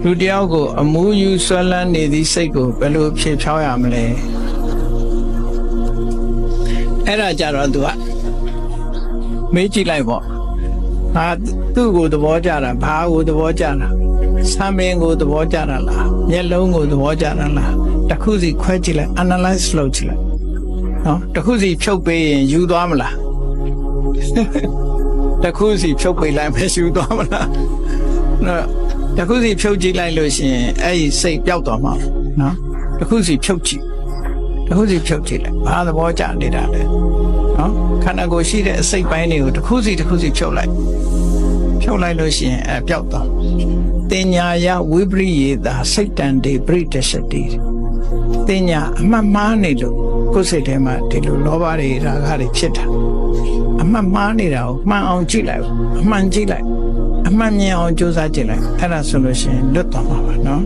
လူတယောက်ကိုအမှုယူဆွဲလန်းနေသည့်စိတ်ကိုဘယ်လိုဖြေဖြောင်းရမလဲအဲ့ဒါကြတော့သူကမေးကြည့်လိုက်ပေါ့ဟာသူ့ကိုသဘောကျတာဘာကိုသဘောကျတာဆံမင်းကိုသဘောကျတာလားမျက်လုံးကိုသဘောကျတာလားတစ်ခုစီခွဲကြည့်လိုက် analyze လုပ်ကြည့်လိုက်နော်တစ်ခုစီဖြုတ်ပေးရင်ယူသွားမလားတစ်ခုစီဖြုတ်ပေးလိုက်ပဲယူသွားမလားနော်တစ်ခုစီဖြုတ်ကြည့်လိုက်လို့ရှိရင်အဲ့ဒီစိတ်ပျောက်သွားမှာနော်တစ်ခုစီဖြုတ်ကြည့်တစ်ခုစီဖြုတ်ကြည့်လိုက်ဘာသဘောကျနေတာလဲနော်ခန္ဓာကိုယ်ရှိတဲ့အစိတ်ပိုင်းတွေကိုတစ်ခုစီဖြုတ်လိုက်လို့ရှိရင်ပျောက်သွားတင်ညာယဝိပရိယေတာစိတ်တန်တေပရိတရှတိတင်ညာအမှတ်မှားနေလို့ကိုယ်စိတ်ထဲမှာဒီလိုလောဘတွေရာဂတွေဖြစ်တာအမှတ်မှားနေတာကိုမှန်အောင်ကြည့်လိုက်အမှန်ကြည့်လိုက်အမှန်မြင်အောင်ကြိုးစားကြည့်လိုက်အဲ့ဒါဆိုလို့ရှိရင်လွတ်သွားမှာပါနော်